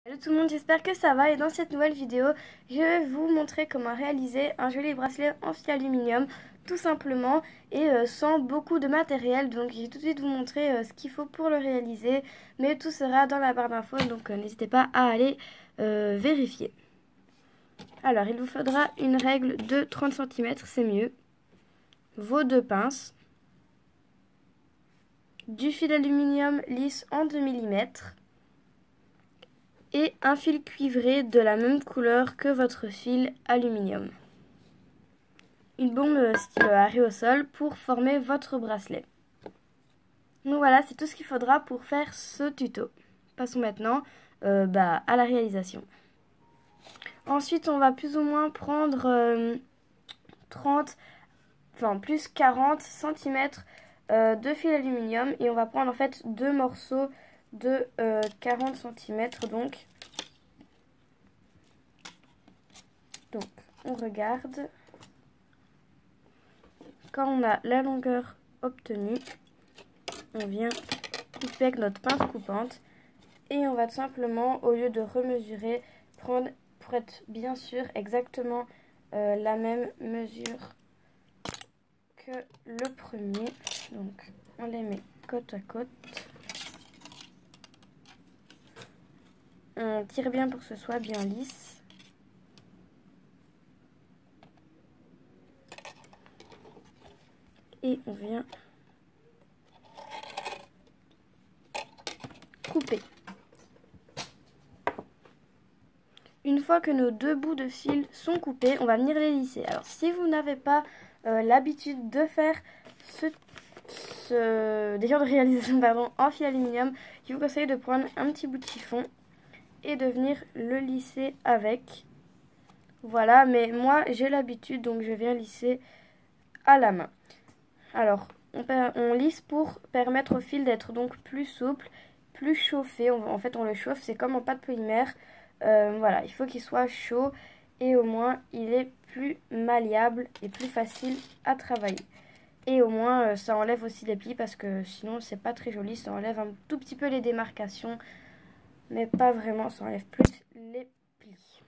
Hello tout le monde, j'espère que ça va et dans cette nouvelle vidéo, je vais vous montrer comment réaliser un joli bracelet en fil aluminium tout simplement et sans beaucoup de matériel. Donc je vais tout de suite vous montrer ce qu'il faut pour le réaliser, mais tout sera dans la barre d'infos, donc n'hésitez pas à aller vérifier. Alors il vous faudra une règle de 30 cm, c'est mieux, vos deux pinces, du fil aluminium lisse en 2 mm, et un fil cuivré de la même couleur que votre fil aluminium. Une bombe style aérosol pour former votre bracelet. Donc voilà, c'est tout ce qu'il faudra pour faire ce tuto. Passons maintenant à la réalisation. Ensuite, on va plus ou moins prendre 30, enfin plus 40 cm de fil aluminium et on va prendre en fait deux morceaux de 40 cm donc on regarde. Quand on a la longueur obtenue, on vient couper avec notre pince coupante et on va tout simplement, au lieu de remesurer, prendre pour être bien sûr exactement la même mesure que le premier. Donc on les met côte à côte. On tire bien pour que ce soit bien lisse. Et on vient couper. Une fois que nos deux bouts de fil sont coupés, on va venir les lisser. Alors si vous n'avez pas l'habitude de faire des genres de réalisation en fil aluminium, je vous conseille de prendre un petit bout de chiffon et de venir le lisser avec. Voilà, mais moi j'ai l'habitude, donc je viens lisser à la main. Alors on lisse pour permettre au fil d'être donc plus souple, plus chauffé. En fait on le chauffe, c'est comme en pâte polymère. Voilà, il faut qu'il soit chaud et au moins il est plus malléable et plus facile à travailler. Et au moins ça enlève aussi les plis parce que sinon c'est pas très joli, ça enlève un tout petit peu les démarcations, mais pas vraiment, ça enlève plus les plis.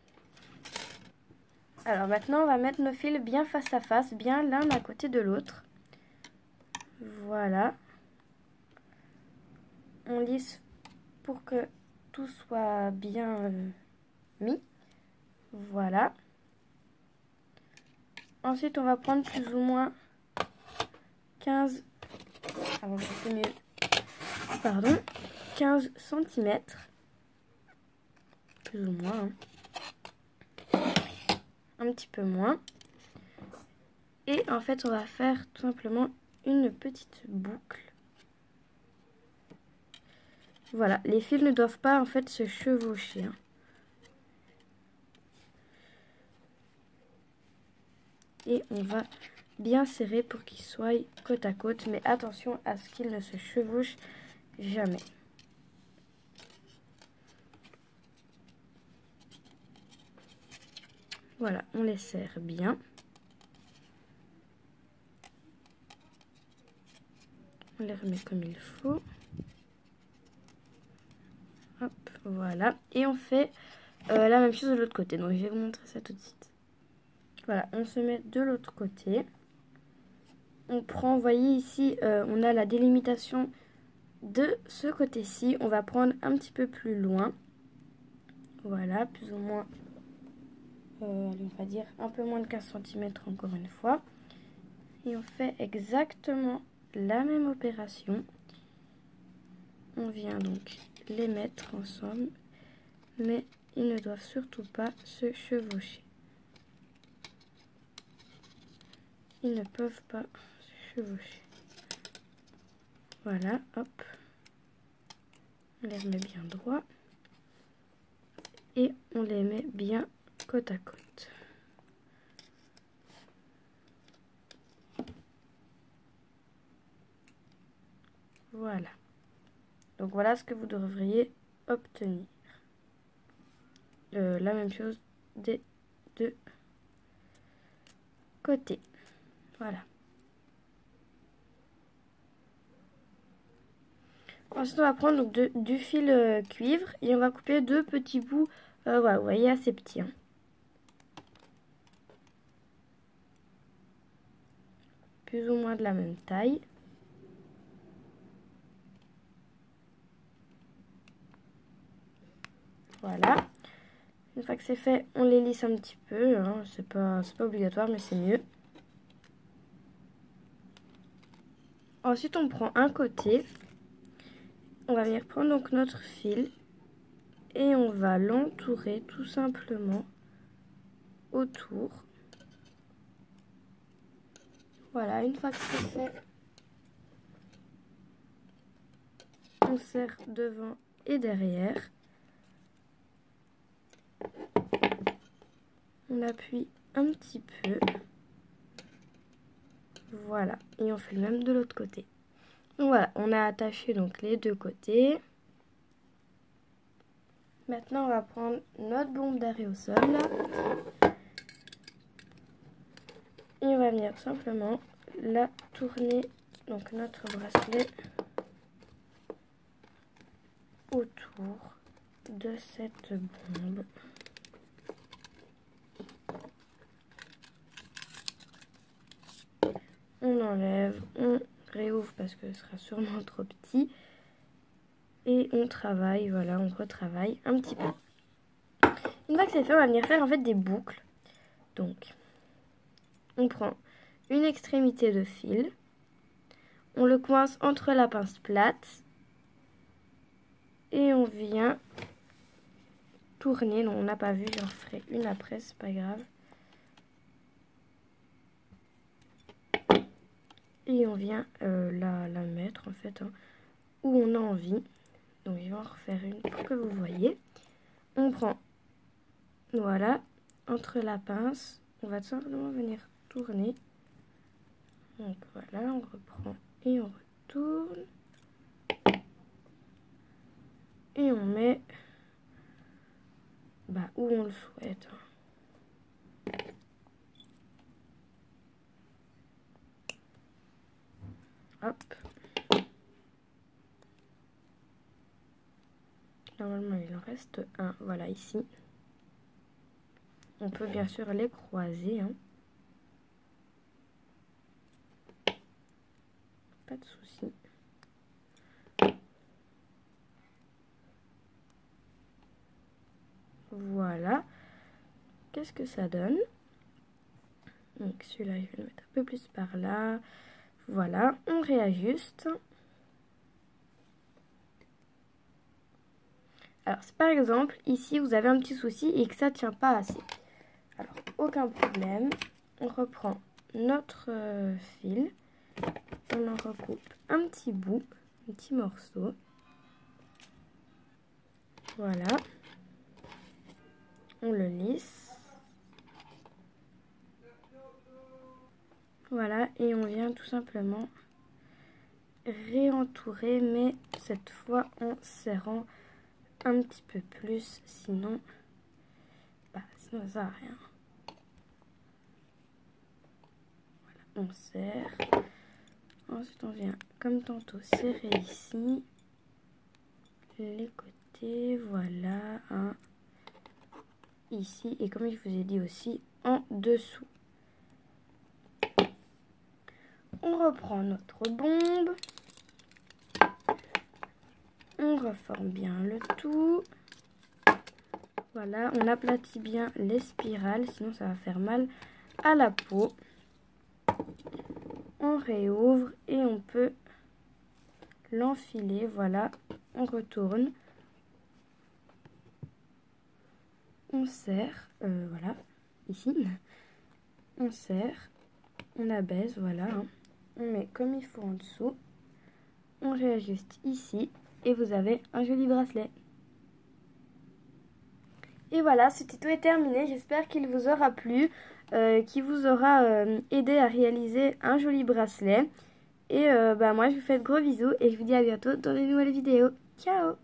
Alors maintenant on va mettre nos fils bien face à face, bien l'un à côté de l'autre. Voilà. On lisse pour que tout soit bien mis. Voilà. Ensuite, on va prendre plus ou moins 15, c'est mieux. Pardon, 15 cm. Plus ou moins. Un petit peu moins. Et en fait, on va faire tout simplement une petite boucle. Voilà, les fils ne doivent pas en fait se chevaucher. Et on va bien serrer pour qu'ils soient côte à côte, mais attention à ce qu'ils ne se chevauchent jamais. Voilà, on les serre bien. On les remet comme il faut. Hop, voilà. Et on fait la même chose de l'autre côté. Donc je vais vous montrer ça tout de suite. Voilà, on se met de l'autre côté. On prend, vous voyez ici, on a la délimitation de ce côté-ci. On va prendre un petit peu plus loin. Voilà, plus ou moins, on va dire un peu moins de 15 cm encore une fois. Et on fait exactement la même opération. On vient donc les mettre ensemble, mais ils ne doivent surtout pas se chevaucher. Ils ne peuvent pas se chevaucher. Voilà, hop. On les remet bien droit. Et on les met bien côte à côte. Voilà. Donc voilà ce que vous devriez obtenir. La même chose des deux côtés. Voilà. Ensuite, on va prendre donc du fil cuivre et on va couper 2 petits bouts, voilà, vous voyez, assez petits. Hein. Plus ou moins de la même taille. Voilà. Une fois que c'est fait, on les lisse un petit peu. Hein. C'est pas obligatoire, mais c'est mieux. Ensuite, on prend un côté. On va venir prendre donc notre fil. Et on va l'entourer tout simplement autour. Voilà, une fois que c'est fait, on serre devant et derrière. On appuie un petit peu. Voilà, et on fait le même de l'autre côté. Donc voilà, on a attaché donc les 2 côtés. Maintenant, on va prendre notre bombe d'aérosol là. Et on va venir simplement la tourner, donc notre bracelet, autour de cette bombe. On enlève, on réouvre parce que ce sera sûrement trop petit. Et on travaille, voilà, on retravaille un petit peu. Une fois que c'est fait, on va venir faire en fait des boucles. Donc, on prend une extrémité de fil. On le coince entre la pince plate. Et on vient tourner. Non, on n'a pas vu, j'en ferai une après, c'est pas grave. Et on vient la mettre en fait hein, où on a envie. Donc je vais en refaire une pour que vous voyez. On prend, voilà, entre la pince, on va tout simplement venir tourner. Donc voilà, on reprend et on retourne. Et on met où on le souhaite. Hop. Normalement, il en reste un. Voilà, ici. On peut bien sûr les croiser. Hein. Pas de souci. Voilà. Qu'est-ce que ça donne? Donc celui-là, je vais le mettre un peu plus par là. Voilà, on réajuste. Alors, si par exemple, ici, vous avez un petit souci et que ça ne tient pas assez. Alors, aucun problème. On reprend notre fil. On en recoupe un petit bout, un petit morceau. Voilà. On le lisse. Voilà, et on vient tout simplement réentourer, mais cette fois en serrant un petit peu plus, sinon ça ne sert à rien. Voilà, on serre. Ensuite, on vient, comme tantôt, serrer ici, les côtés, voilà, hein, ici, et comme je vous ai dit aussi, en dessous. On reprend notre bombe. On reforme bien le tout. Voilà, on aplatit bien les spirales, sinon ça va faire mal à la peau. On réouvre et on peut l'enfiler. Voilà, on retourne. On serre, voilà, ici. On serre, on abaisse, voilà. Hein. On met comme il faut en dessous. On réajuste ici et vous avez un joli bracelet. Et voilà, ce tuto est terminé. J'espère qu'il vous aura plu, qu'il vous aura aidé à réaliser un joli bracelet. Et moi, je vous fais de gros bisous et je vous dis à bientôt dans de nouvelles vidéos. Ciao!